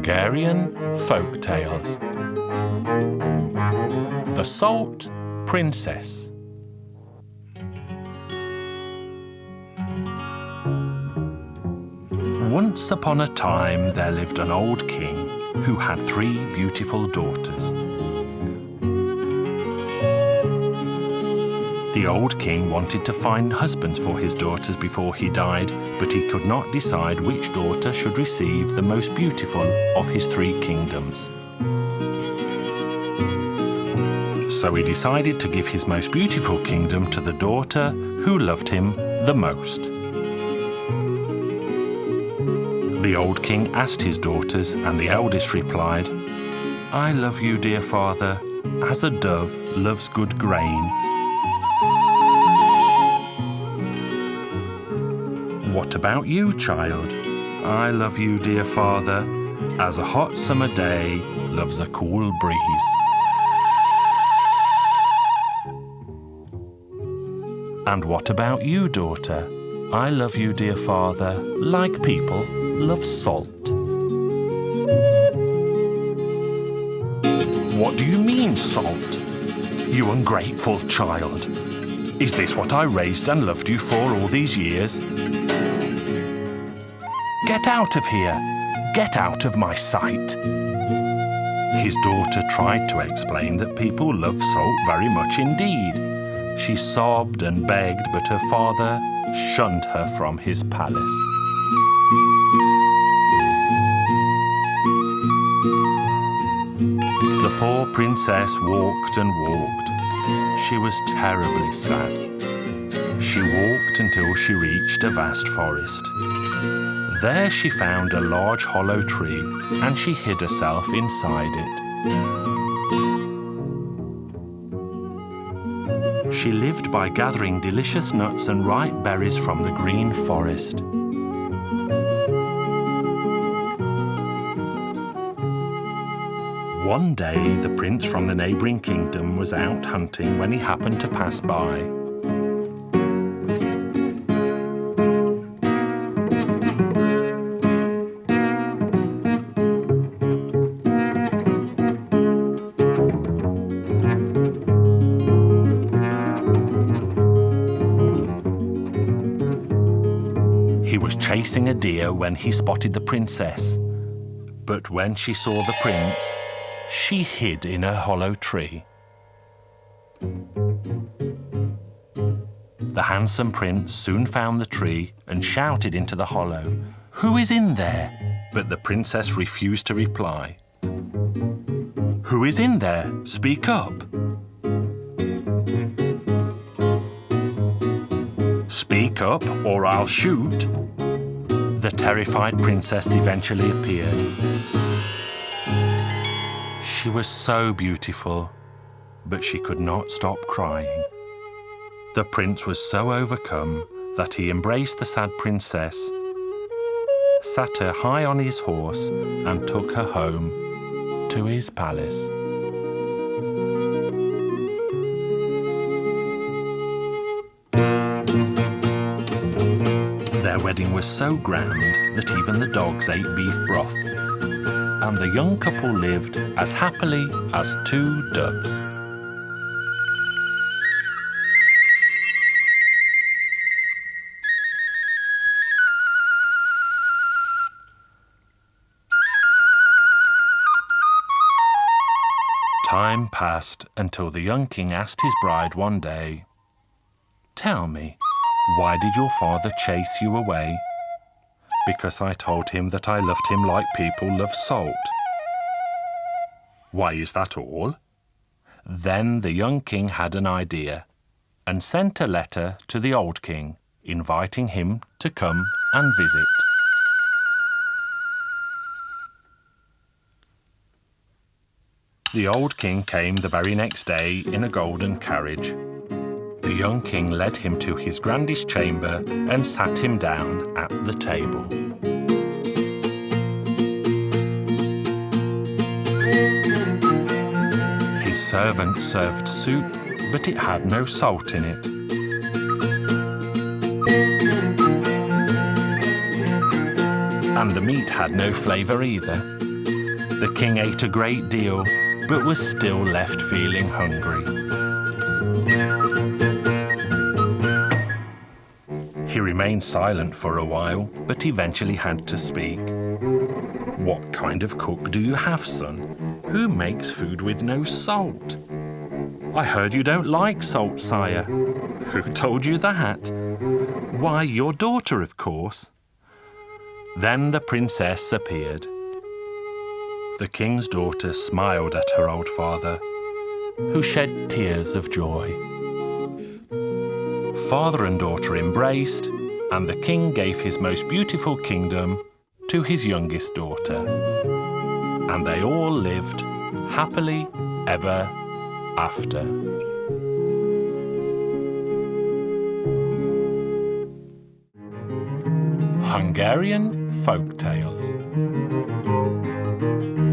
Hungarian Folk Tales. The Salt Princess. Once upon a time there lived an old king who had 3 beautiful daughters. The old king wanted to find husbands for his daughters before he died, but he could not decide which daughter should receive the most beautiful of his 3 kingdoms. So he decided to give his most beautiful kingdom to the daughter who loved him the most. The old king asked his daughters, and the eldest replied, "I love you, dear father, as a dove loves good grain." "What about you, child?" "I love you, dear father, as a hot summer day loves a cool breeze." "And what about you, daughter?" "I love you, dear father, like people love salt." "What do you mean, salt? You ungrateful child. Is this what I raised and loved you for all these years? Get out of here! Get out of my sight!" His daughter tried to explain that people love salt very much indeed. She sobbed and begged, but her father shunned her from his palace. The poor princess walked and walked. She was terribly sad. She walked until she reached a vast forest. There she found a large hollow tree, and she hid herself inside it. She lived by gathering delicious nuts and ripe berries from the green forest. One day, the prince from the neighbouring kingdom was out hunting when he happened to pass by. He was chasing a deer when he spotted the princess. But when she saw the prince, she hid in a hollow tree. The handsome prince soon found the tree and shouted into the hollow, "Who is in there?" But the princess refused to reply. "Who is in there? Speak up." "Speak up or I'll shoot." The terrified princess eventually appeared. She was so beautiful, but she could not stop crying. The prince was so overcome that he embraced the sad princess, sat her high on his horse, and took her home to his palace. Their wedding was so grand that even the dogs ate beef broth, and the young couple lived as happily as 2 doves. Time passed until the young king asked his bride one day, "Tell me, why did your father chase you away?" "Because I told him that I loved him like people love salt." "Why, is that all?" Then the young king had an idea and sent a letter to the old king, inviting him to come and visit. The old king came the very next day in a golden carriage. The young king led him to his grandest chamber and sat him down at the table. His servant served soup, but it had no salt in it. And the meat had no flavour either. The king ate a great deal, but was still left feeling hungry. He remained silent for a while, but eventually had to speak. "What kind of cook do you have, son? Who makes food with no salt?" "I heard you don't like salt, sire." "Who told you that?" "Why, your daughter, of course." Then the princess appeared. The king's daughter smiled at her old father, who shed tears of joy. Father and daughter embraced, and the king gave his most beautiful kingdom to his youngest daughter. And they all lived happily ever after. Hungarian Folk Tales.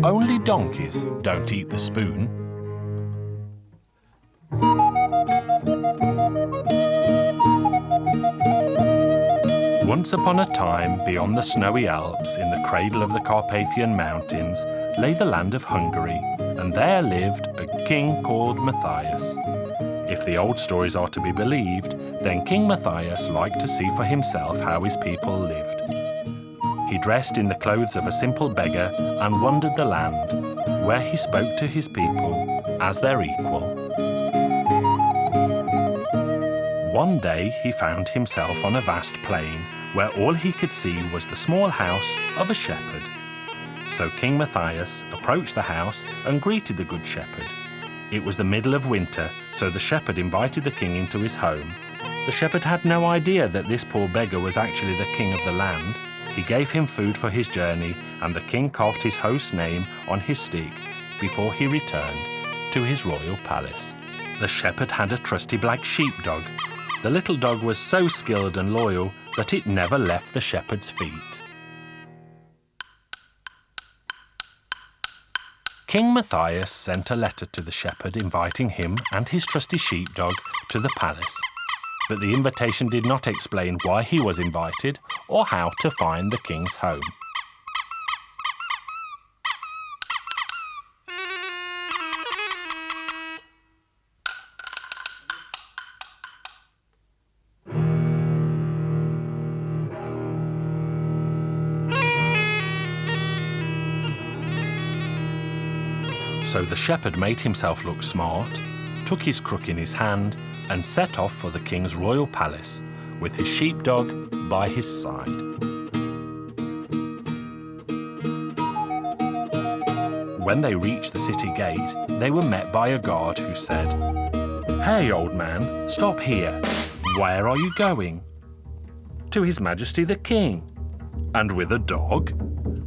Only donkeys don't eat the spoon. Once upon a time, beyond the snowy Alps, in the cradle of the Carpathian Mountains, lay the land of Hungary, and there lived a king called Matthias. If the old stories are to be believed, then King Matthias liked to see for himself how his people lived. He dressed in the clothes of a simple beggar and wandered the land, where he spoke to his people as their equal. One day he found himself on a vast plain, where all he could see was the small house of a shepherd. So King Matthias approached the house and greeted the good shepherd. It was the middle of winter, so the shepherd invited the king into his home. The shepherd had no idea that this poor beggar was actually the king of the land. He gave him food for his journey, and the king carved his host's name on his stick before he returned to his royal palace. The shepherd had a trusty black sheepdog. The little dog was so skilled and loyal that it never left the shepherd's feet. King Matthias sent a letter to the shepherd inviting him and his trusty sheepdog to the palace. But the invitation did not explain why he was invited or how to find the king's home. So the shepherd made himself look smart, took his crook in his hand, and set off for the king's royal palace, with his sheepdog by his side. When they reached the city gate, they were met by a guard who said, "Hey, old man, stop here. Where are you going?" "To His Majesty the King." "And with a dog?"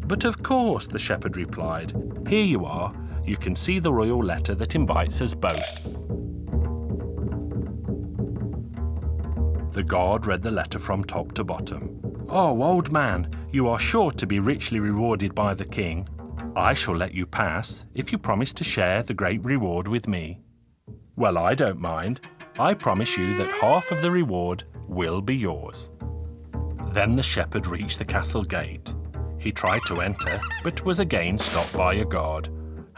"But of course," the shepherd replied. "Here you are. You can see the royal letter that invites us both." The guard read the letter from top to bottom. "Oh, old man, you are sure to be richly rewarded by the king. I shall let you pass if you promise to share the great reward with me." "Well, I don't mind. I promise you that half of the reward will be yours." Then the shepherd reached the castle gate. He tried to enter, but was again stopped by a guard.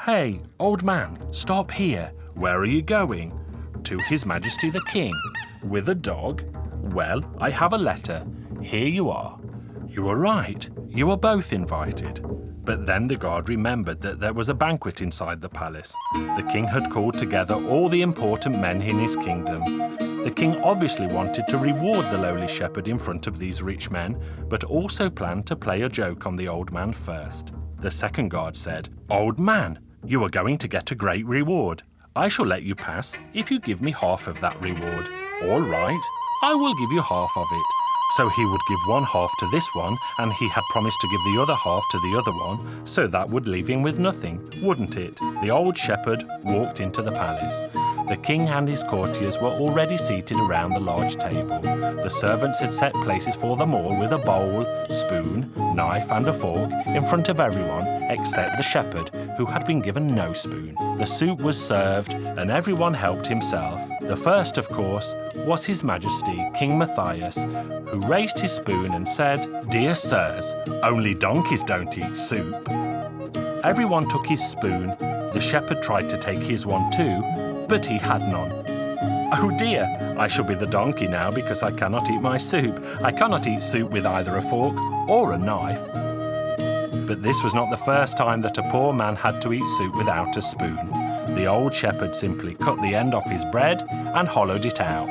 "Hey, old man, stop here. Where are you going?" "To His Majesty the King." "With a dog?" "Well, I have a letter. Here you are." "You were right. You were both invited." But then the guard remembered that there was a banquet inside the palace. The king had called together all the important men in his kingdom. The king obviously wanted to reward the lowly shepherd in front of these rich men, but also planned to play a joke on the old man first. The second guard said, "Old man, you are going to get a great reward. I shall let you pass if you give me half of that reward." "All right, I will give you half of it." So he would give one half to this one, and he had promised to give the other half to the other one, so that would leave him with nothing, wouldn't it? The old shepherd walked into the palace. The king and his courtiers were already seated around the large table. The servants had set places for them all with a bowl, spoon, knife and a fork in front of everyone except the shepherd, who had been given no spoon. The soup was served and everyone helped himself. The first, of course, was His Majesty King Matthias, who raised his spoon and said, "Dear sirs, only donkeys don't eat soup." Everyone took his spoon. The shepherd tried to take his one too, but he had none. Oh dear, I shall be the donkey now because I cannot eat my soup. I cannot eat soup with either a fork or a knife. But this was not the first time that a poor man had to eat soup without a spoon. The old shepherd simply cut the end off his bread and hollowed it out.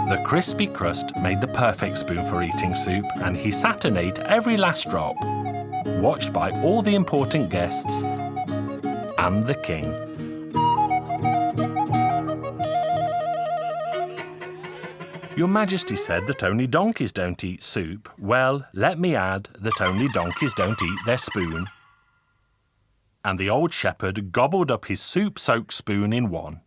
The crispy crust made the perfect spoon for eating soup, and he sat and ate every last drop, watched by all the important guests and the king. Your Majesty said that only donkeys don't eat soup. Well, let me add that only donkeys don't eat their spoon. And the old shepherd gobbled up his soup-soaked spoon in one.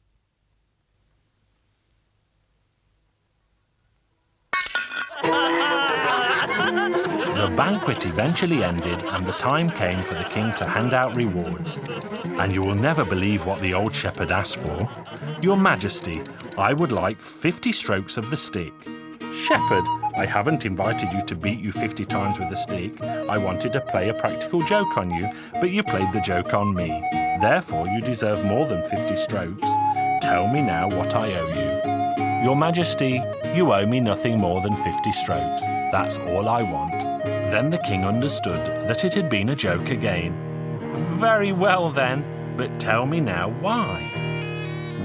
The banquet eventually ended and the time came for the king to hand out rewards. And you will never believe what the old shepherd asked for. Your Majesty, I would like 50 strokes of the stick. Shepherd, I haven't invited you to beat you 50 times with a stick. I wanted to play a practical joke on you, but you played the joke on me. Therefore, you deserve more than 50 strokes. Tell me now what I owe you. Your Majesty, you owe me nothing more than 50 strokes. That's all I want. Then the king understood that it had been a joke again. Very well then, but tell me now why.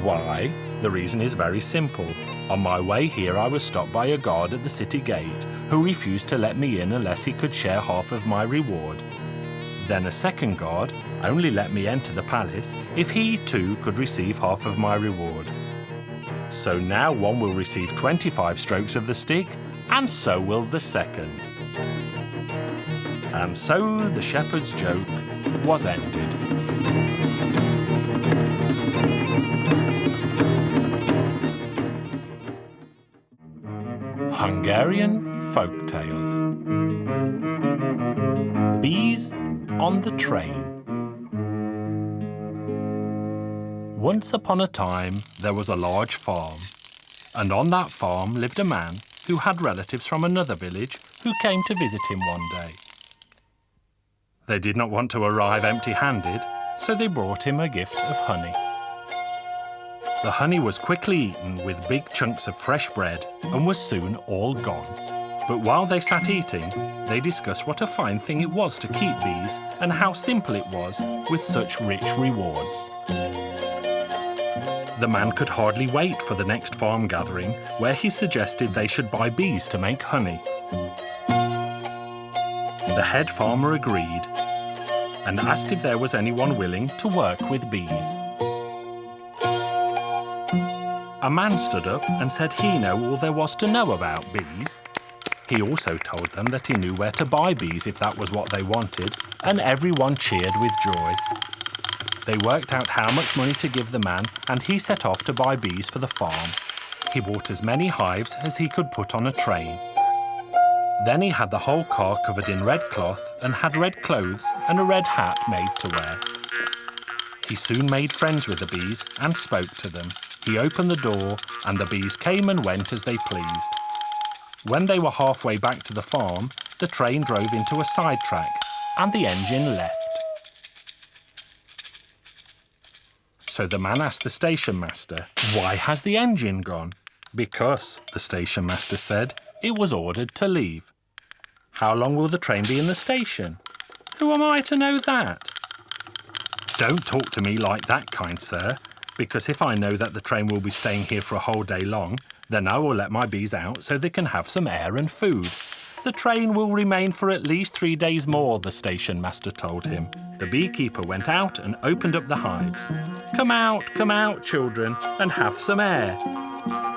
Why? The reason is very simple. On my way here I was stopped by a guard at the city gate who refused to let me in unless he could share half of my reward. Then a second guard only let me enter the palace if he too could receive half of my reward. So now one will receive 25 strokes of the stick, and so will the second. And so the shepherd's joke was ended. Hungarian Folk Tales. Bees on the Train. Once upon a time, there was a large farm, and on that farm lived a man who had relatives from another village who came to visit him one day. They did not want to arrive empty-handed, so they brought him a gift of honey. The honey was quickly eaten with big chunks of fresh bread and was soon all gone. But while they sat eating, they discussed what a fine thing it was to keep bees and how simple it was with such rich rewards. The man could hardly wait for the next farm gathering, where he suggested they should buy bees to make honey. The head farmer agreed and asked if there was anyone willing to work with bees. A man stood up and said he knew all there was to know about bees. He also told them that he knew where to buy bees if that was what they wanted, and everyone cheered with joy. They worked out how much money to give the man, and he set off to buy bees for the farm. He bought as many hives as he could put on a train. Then he had the whole car covered in red cloth and had red clothes and a red hat made to wear. He soon made friends with the bees and spoke to them. He opened the door and the bees came and went as they pleased. When they were halfway back to the farm, the train drove into a sidetrack and the engine left. So the man asked the station master, "Why has the engine gone?" "Because," the station master said, "it was ordered to leave." "How long will the train be in the station?" "Who am I to know that?" "Don't talk to me like that, kind sir, because if I know that the train will be staying here for a whole day long, then I will let my bees out so they can have some air and food. The train will remain for at least 3 days more," the station master told him. The beekeeper went out and opened up the hives. Come out, children, and have some air.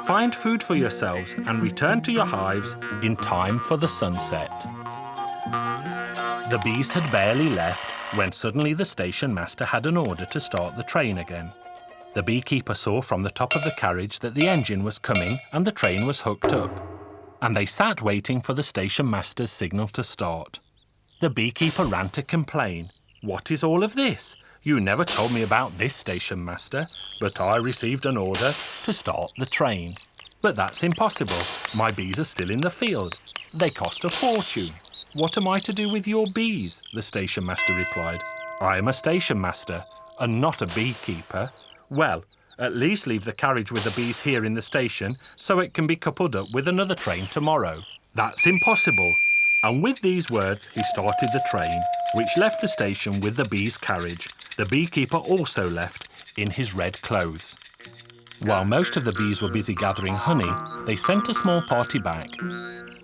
Find food for yourselves and return to your hives in time for the sunset." The bees had barely left when suddenly the station master had an order to start the train again. The beekeeper saw from the top of the carriage that the engine was coming and the train was hooked up, and they sat waiting for the station master's signal to start. The beekeeper ran to complain. "What is all of this? You never told me about this, station master, but I received an order to start the train. But that's impossible. My bees are still in the field. They cost a fortune." "What am I to do with your bees?" the station master replied. "I am a station master and not a beekeeper." "Well, at least leave the carriage with the bees here in the station so it can be coupled up with another train tomorrow." "That's impossible." And with these words, he started the train, which left the station with the bees' carriage. The beekeeper also left in his red clothes. While most of the bees were busy gathering honey, they sent a small party back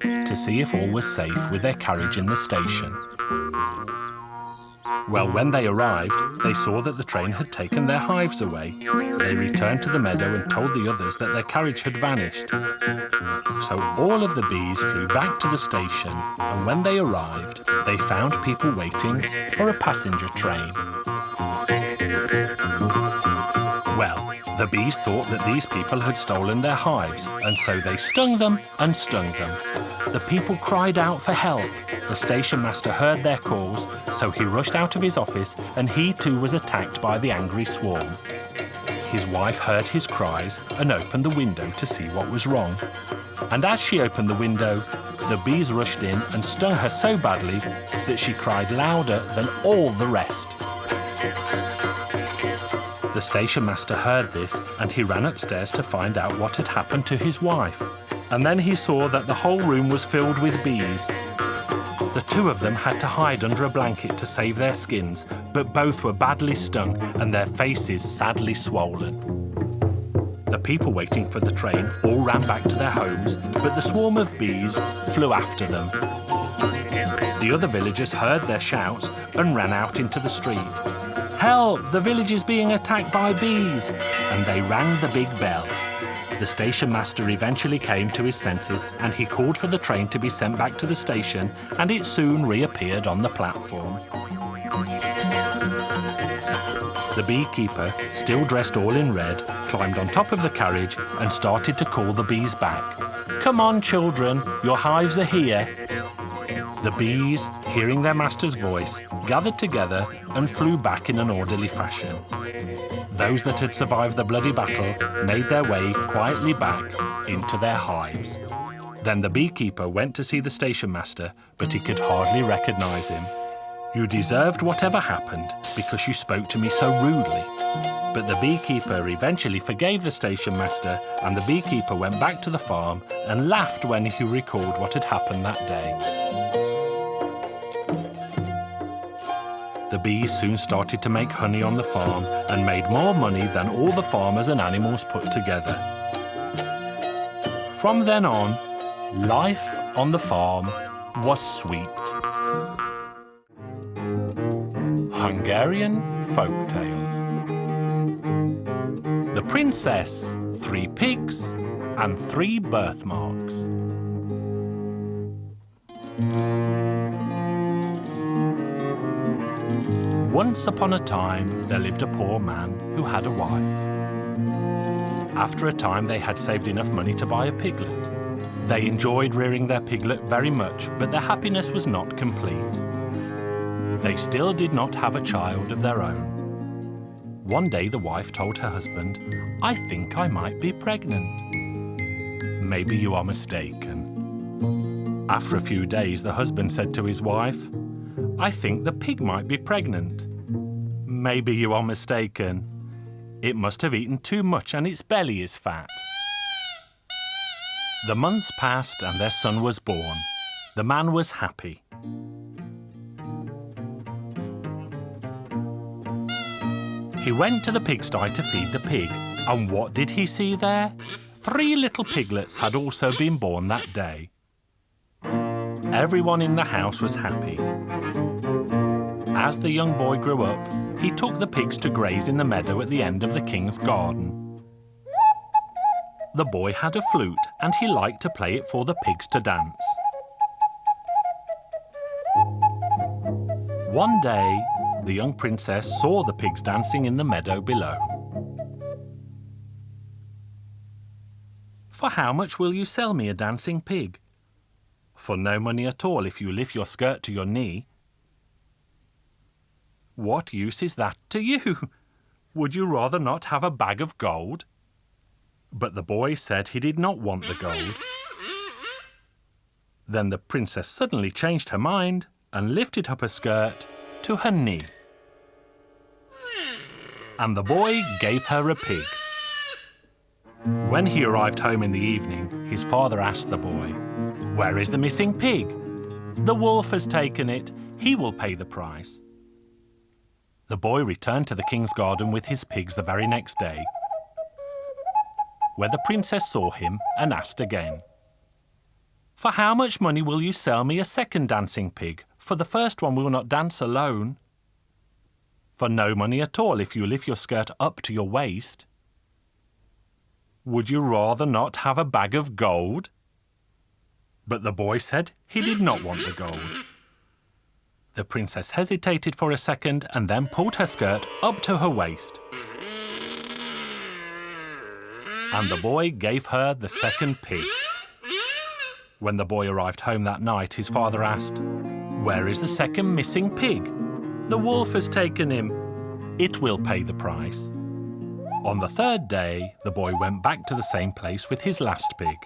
to see if all was safe with their carriage in the station. Well, when they arrived, they saw that the train had taken their hives away. They returned to the meadow and told the others that their carriage had vanished. So all of the bees flew back to the station, and when they arrived, they found people waiting for a passenger train. Well, the bees thought that these people had stolen their hives, and so they stung them and stung them. The people cried out for help. The station master heard their calls, so he rushed out of his office, and he too was attacked by the angry swarm. His wife heard his cries and opened the window to see what was wrong. And as she opened the window, the bees rushed in and stung her so badly that she cried louder than all the rest. The station master heard this, and he ran upstairs to find out what had happened to his wife. And then he saw that the whole room was filled with bees. The two of them had to hide under a blanket to save their skins, but both were badly stung and their faces sadly swollen. The people waiting for the train all ran back to their homes, but the swarm of bees flew after them. The other villagers heard their shouts and ran out into the street. "Help! The village is being attacked by bees!" And they rang the big bell. The station master eventually came to his senses, and he called for the train to be sent back to the station, and it soon reappeared on the platform. The beekeeper, still dressed all in red, climbed on top of the carriage and started to call the bees back. "Come on, children, your hives are here." The bees, hearing their master's voice, gathered together and flew back in an orderly fashion. Those that had survived the bloody battle made their way quietly back into their hives. Then the beekeeper went to see the station master, but he could hardly recognize him. "You deserved whatever happened because you spoke to me so rudely." But the beekeeper eventually forgave the station master, and the beekeeper went back to the farm and laughed when he recalled what had happened that day. The bees soon started to make honey on the farm and made more money than all the farmers and animals put together. From then on, life on the farm was sweet. Hungarian Folk Tales. The Princess, 3 Pigs and 3 Birthmarks. Once upon a time, there lived a poor man who had a wife. After a time, they had saved enough money to buy a piglet. They enjoyed rearing their piglet very much, but their happiness was not complete. They still did not have a child of their own. One day, the wife told her husband, "I think I might be pregnant." "Maybe you are mistaken." After a few days, the husband said to his wife, "I think the pig might be pregnant." "Maybe you are mistaken. It must have eaten too much and its belly is fat." The months passed and their son was born. The man was happy. He went to the pigsty to feed the pig, and what did he see there? 3 little piglets had also been born that day. Everyone in the house was happy. As the young boy grew up, he took the pigs to graze in the meadow at the end of the king's garden. The boy had a flute, and he liked to play it for the pigs to dance. One day, the young princess saw the pigs dancing in the meadow below. "For how much will you sell me a dancing pig?" "For no money at all if you lift your skirt to your knee." "What use is that to you? Would you rather not have a bag of gold?" But the boy said he did not want the gold. Then the princess suddenly changed her mind and lifted up her skirt to her knee. And the boy gave her a pig. When he arrived home in the evening, his father asked the boy, "Where is the missing pig?" "The wolf has taken it. He will pay the price." The boy returned to the king's garden with his pigs the very next day, where the princess saw him and asked again, "For how much money will you sell me a second dancing pig? For the first one will not dance alone." "For no money at all if you lift your skirt up to your waist." "Would you rather not have a bag of gold?" But the boy said he did not want the gold. The princess hesitated for a second and then pulled her skirt up to her waist. And the boy gave her the second pig. When the boy arrived home that night, his father asked, "Where is the second missing pig?" "The wolf has taken him. It will pay the price." On the third day, the boy went back to the same place with his last pig,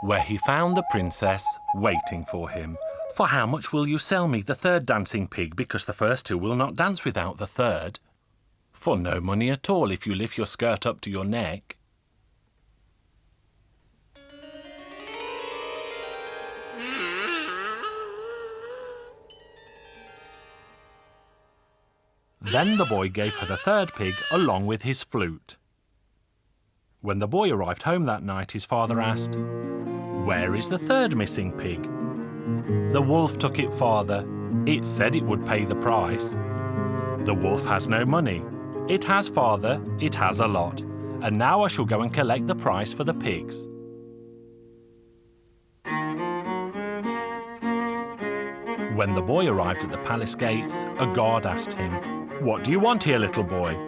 where he found the princess waiting for him. "For how much will you sell me the third dancing pig, because the first two will not dance without the third?" "For no money at all if you lift your skirt up to your neck." Then the boy gave her the third pig along with his flute. When the boy arrived home that night, his father asked, "Where is the third missing pig?" "The wolf took it, father. It said it would pay the price." "The wolf has no money." "It has, father. It has a lot. And now I shall go and collect the price for the pigs." When the boy arrived at the palace gates, a guard asked him, "What do you want here, little boy?"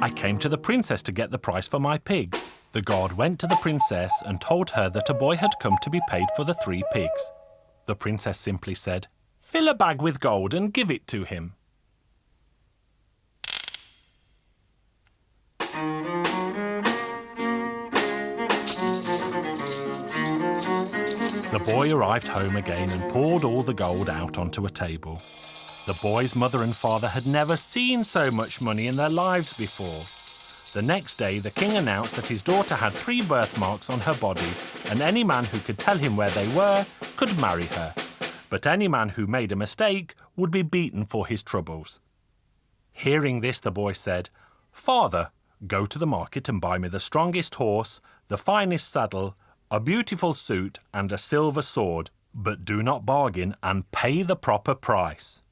"I came to the princess to get the price for my pigs." The guard went to the princess and told her that a boy had come to be paid for the 3 pigs. The princess simply said, "Fill a bag with gold and give it to him." The boy arrived home again and poured all the gold out onto a table. The boy's mother and father had never seen so much money in their lives before. The next day, the king announced that his daughter had 3 birthmarks on her body, and any man who could tell him where they were could marry her. But any man who made a mistake would be beaten for his troubles. Hearing this, the boy said, "Father, go to the market and buy me the strongest horse, the finest saddle, a beautiful suit and a silver sword, but do not bargain and pay the proper price."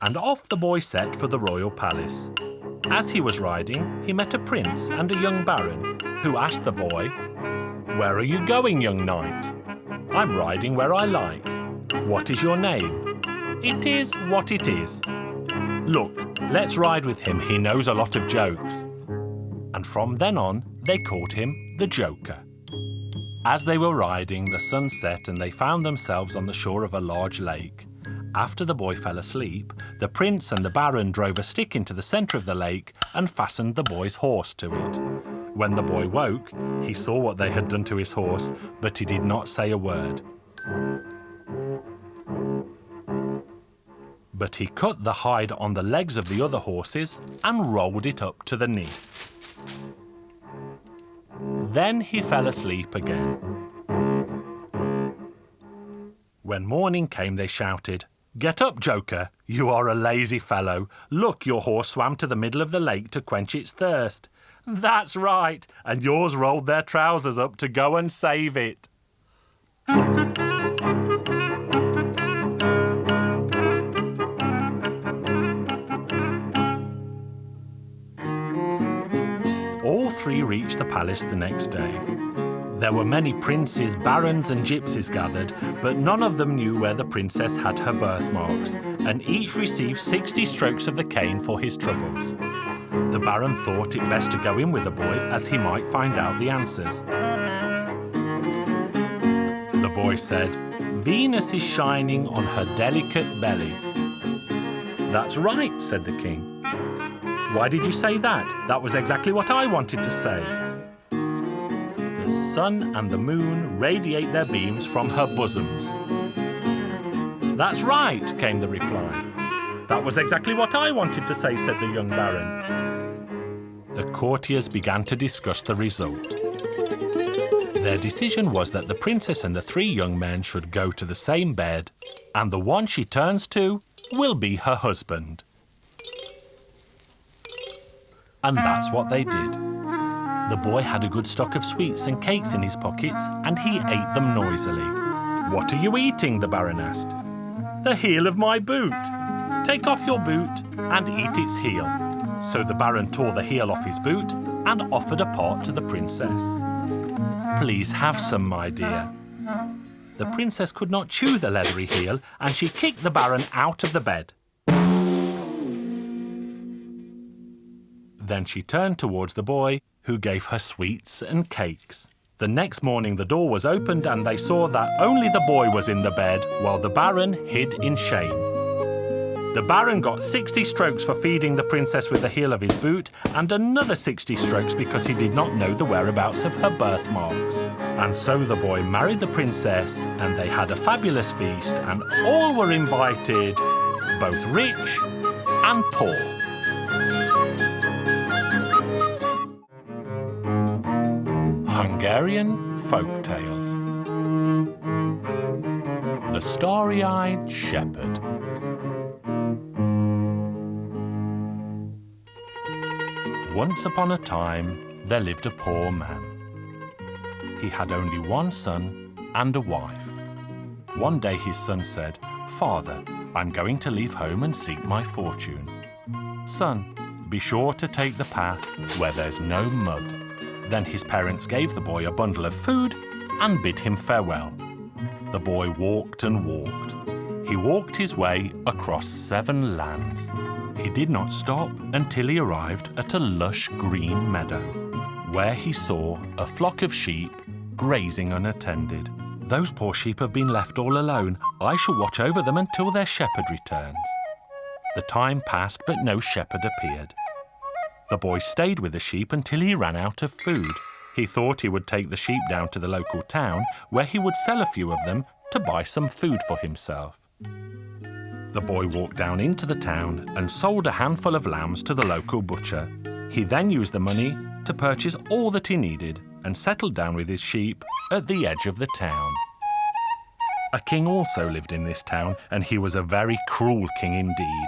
And off the boy set for the royal palace. As he was riding, he met a prince and a young baron, who asked the boy, "Where are you going, young knight?" "I'm riding where I like." "What is your name?" "It is what it is." "Look, let's ride with him. He knows a lot of jokes." And from then on, they called him the Joker. As they were riding, the sun set and they found themselves on the shore of a large lake. After the boy fell asleep, the prince and the baron drove a stick into the centre of the lake and fastened the boy's horse to it. When the boy woke, he saw what they had done to his horse, but he did not say a word. But he cut the hide on the legs of the other horses and rolled it up to the knee. Then he fell asleep again. When morning came, they shouted, "Get up, Joker! You are a lazy fellow. Look, your horse swam to the middle of the lake to quench its thirst." "That's right, and yours rolled their trousers up to go and save it." All 3 reached the palace the next day. There were many princes, barons and gypsies gathered, but none of them knew where the princess had her birthmarks, and each received 60 strokes of the cane for his troubles. The baron thought it best to go in with the boy, as he might find out the answers. The boy said, "Venus is shining on her delicate belly." "That's right," said the king. "Why did you say that? That was exactly what I wanted to say." sun and the moon radiate their beams from her bosoms. That's right, came the reply. That was exactly what I wanted to say, said the young baron. The courtiers began to discuss the result. Their decision was that the princess and the three young men should go to the same bed, and the one she turns to will be her husband. And that's what they did. The boy had a good stock of sweets and cakes in his pockets, and he ate them noisily. "What are you eating?" the baron asked. "The heel of my boot." "Take off your boot and eat its heel." So the baron tore the heel off his boot and offered a part to the princess. "Please have some, my dear." The princess could not chew the leathery heel, and she kicked the baron out of the bed. Then she turned towards the boy, who gave her sweets and cakes. The next morning the door was opened, and they saw that only the boy was in the bed, while the baron hid in shame. The baron got 60 strokes for feeding the princess with the heel of his boot, and another 60 strokes because he did not know the whereabouts of her birthmarks. And so the boy married the princess, and they had a fabulous feast, and all were invited, both rich and poor. Hungarian Folk Tales. The Starry-Eyed Shepherd. Once upon a time, there lived a poor man. He had only one son and a wife. One day his son said, "Father, I'm going to leave home and seek my fortune." "Son, be sure to take the path where there's no mud." Then his parents gave the boy a bundle of food and bid him farewell. The boy walked and walked. He walked his way across 7 lands. He did not stop until he arrived at a lush green meadow, where he saw a flock of sheep grazing unattended. "Those poor sheep have been left all alone. I shall watch over them until their shepherd returns." The time passed, but no shepherd appeared. The boy stayed with the sheep until he ran out of food. He thought he would take the sheep down to the local town, where he would sell a few of them to buy some food for himself. The boy walked down into the town and sold a handful of lambs to the local butcher. He then used the money to purchase all that he needed and settled down with his sheep at the edge of the town. A king also lived in this town, and he was a very cruel king indeed.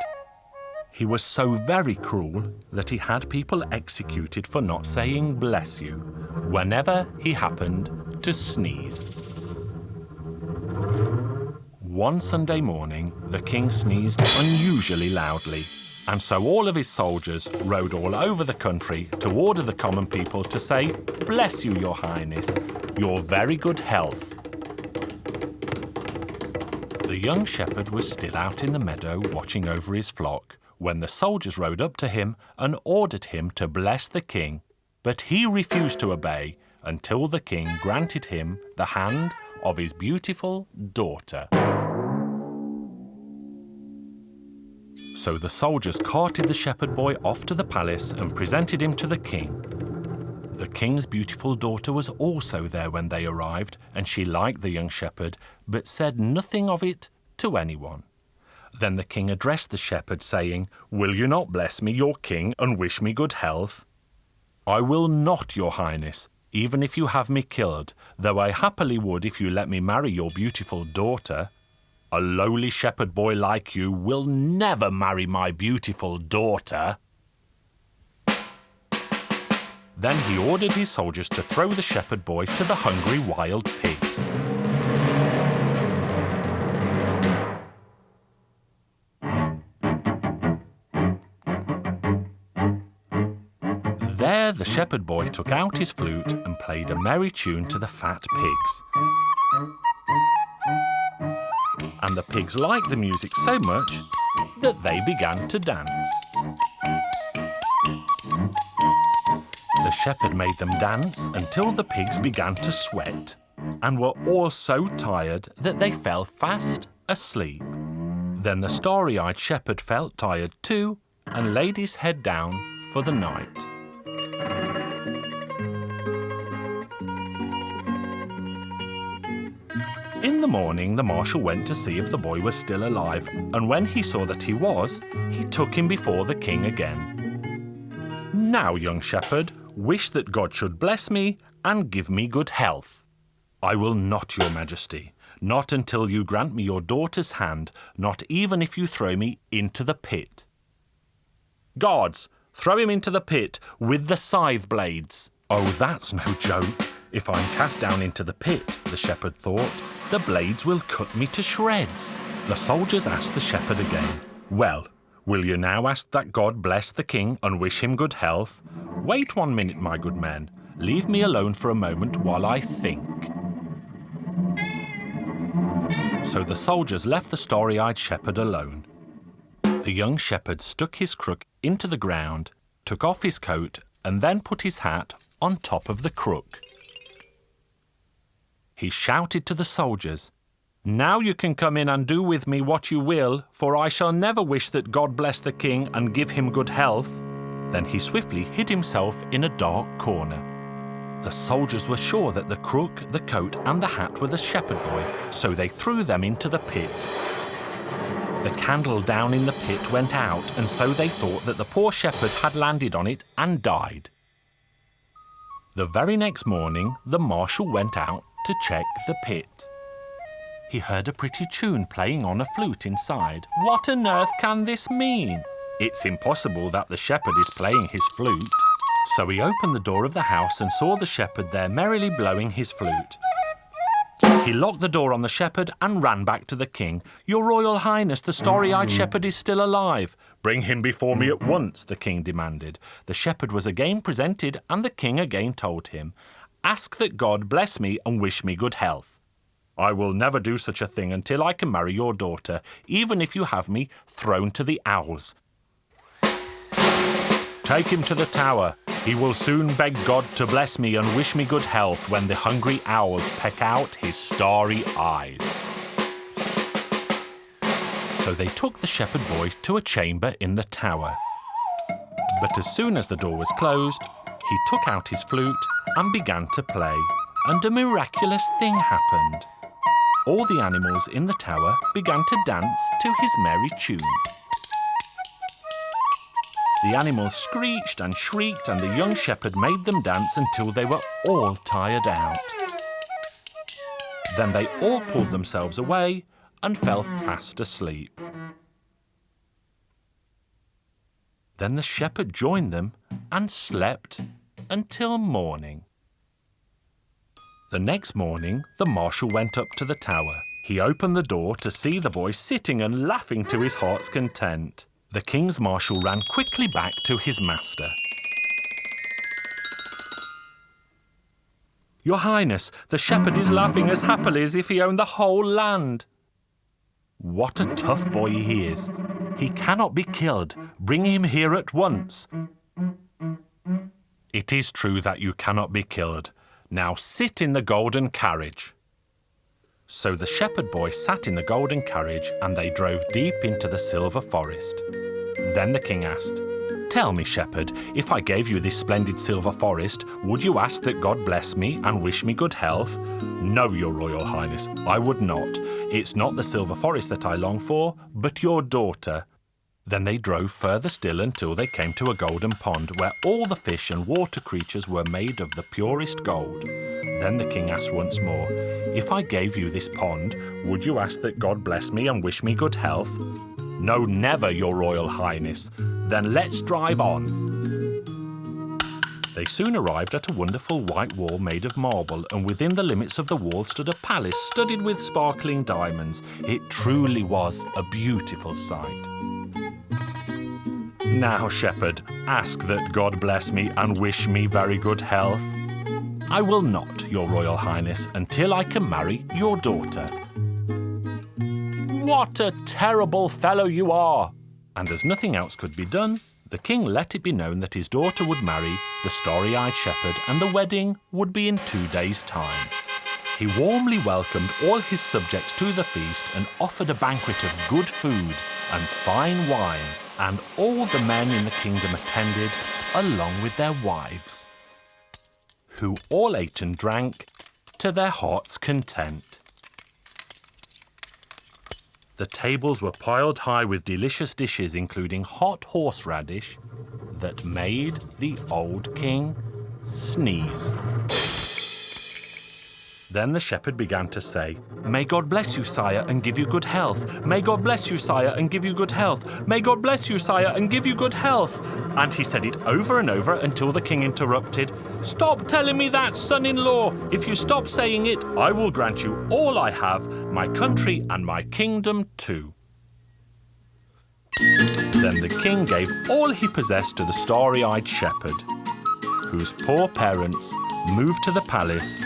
He was so very cruel that he had people executed for not saying "bless you" whenever he happened to sneeze. One Sunday morning, the king sneezed unusually loudly, and so all of his soldiers rode all over the country to order the common people to say, "Bless you, your highness, your very good health." The young shepherd was still out in the meadow watching over his flock when the soldiers rode up to him and ordered him to bless the king, but he refused to obey until the king granted him the hand of his beautiful daughter. So the soldiers carted the shepherd boy off to the palace and presented him to the king. The king's beautiful daughter was also there when they arrived, and she liked the young shepherd, but said nothing of it to anyone. Then the king addressed the shepherd, saying, "Will you not bless me, your king, and wish me good health?" "I will not, your highness, even if you have me killed, though I happily would if you let me marry your beautiful daughter." "A lowly shepherd boy like you will never marry my beautiful daughter." Then he ordered his soldiers to throw the shepherd boy to the hungry wild pigs. There the shepherd boy took out his flute and played a merry tune to the fat pigs. And the pigs liked the music so much that they began to dance. The shepherd made them dance until the pigs began to sweat and were all so tired that they fell fast asleep. Then the starry-eyed shepherd felt tired too and laid his head down for the night. In the morning, the marshal went to see if the boy was still alive, and when he saw that he was, he took him before the king again. "Now, young shepherd, wish that God should bless me and give me good health." "I will not, your majesty, not until you grant me your daughter's hand, not even if you throw me into the pit." "Guards, throw him into the pit with the scythe blades." "Oh, that's no joke. If I'm cast down into the pit," the shepherd thought, "the blades will cut me to shreds." The soldiers asked the shepherd again, "Well, will you now ask that God bless the king and wish him good health?" "Wait 1 minute, my good men. Leave me alone for a moment while I think." So the soldiers left the starry-eyed shepherd alone. The young shepherd stuck his crook into the ground, took off his coat, and then put his hat on top of the crook. He shouted to the soldiers, "Now you can come in and do with me what you will, for I shall never wish that God bless the king and give him good health." Then he swiftly hid himself in a dark corner. The soldiers were sure that the crook, the coat, and the hat were the shepherd boy, so they threw them into the pit. The candle down in the pit went out, and so they thought that the poor shepherd had landed on it and died. The very next morning, the marshal went out to check the pit. He heard a pretty tune playing on a flute inside. What on earth can this mean? It's impossible that the shepherd is playing his flute. So he opened the door of the house and saw the shepherd there merrily blowing his flute. He locked the door on the shepherd and ran back to the king. "Your Royal Highness, the starry-eyed shepherd is still alive." "Bring him before me at once," the king demanded. The shepherd was again presented, and the king again told him, "Ask that God bless me and wish me good health." "I will never do such a thing until I can marry your daughter, even if you have me thrown to the owls." "Take him to the tower. He will soon beg God to bless me and wish me good health when the hungry owls peck out his starry eyes." So they took the shepherd boy to a chamber in the tower. But as soon as the door was closed, he took out his flute and began to play, and a miraculous thing happened. All the animals in the tower began to dance to his merry tune. The animals screeched and shrieked, and the young shepherd made them dance until they were all tired out. Then they all pulled themselves away and fell fast asleep. Then the shepherd joined them and slept until morning. The next morning, the marshal went up to the tower. He opened the door to see the boy sitting and laughing to his heart's content. The king's marshal ran quickly back to his master. "Your Highness, the shepherd is laughing as happily as if he owned the whole land." "What a tough boy he is. He cannot be killed. Bring him here at once." "It is true that you cannot be killed. Now sit in the golden carriage." So the shepherd boy sat in the golden carriage, and they drove deep into the silver forest. Then the king asked, "Tell me, shepherd, if I gave you this splendid silver forest, would you ask that God bless me and wish me good health?" "No, your Royal Highness, I would not. It's not the silver forest that I long for, but your daughter." Then they drove further still until they came to a golden pond where all the fish and water creatures were made of the purest gold. Then the king asked once more, "If I gave you this pond, would you ask that God bless me and wish me good health?" "No, never, your Royal Highness." "Then let's drive on." They soon arrived at a wonderful white wall made of marble, and within the limits of the wall stood a palace studded with sparkling diamonds. It truly was a beautiful sight. "Now, shepherd, ask that God bless me and wish me very good health." "I will not, your Royal Highness, until I can marry your daughter." "What a terrible fellow you are!" And as nothing else could be done, the king let it be known that his daughter would marry the starry-eyed shepherd, and the wedding would be in 2 days' time. He warmly welcomed all his subjects to the feast and offered a banquet of good food and fine wine, and all the men in the kingdom attended, along with their wives, who all ate and drank to their heart's content. The tables were piled high with delicious dishes, including hot horseradish that made the old king sneeze. Then the shepherd began to say, "May God bless you, sire, and give you good health. May God bless you, sire, and give you good health. May God bless you, sire, and give you good health." And he said it over and over until the king interrupted. "Stop telling me that, son-in-law. If you stop saying it, I will grant you all I have, my country and my kingdom too." Then the king gave all he possessed to the starry-eyed shepherd, whose poor parents moved to the palace,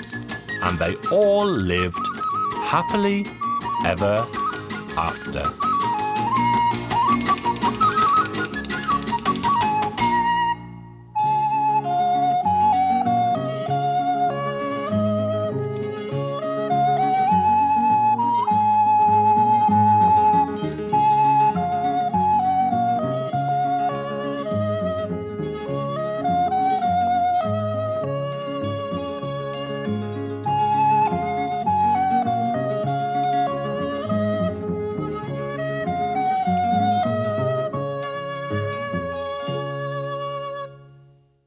and they all lived happily ever after.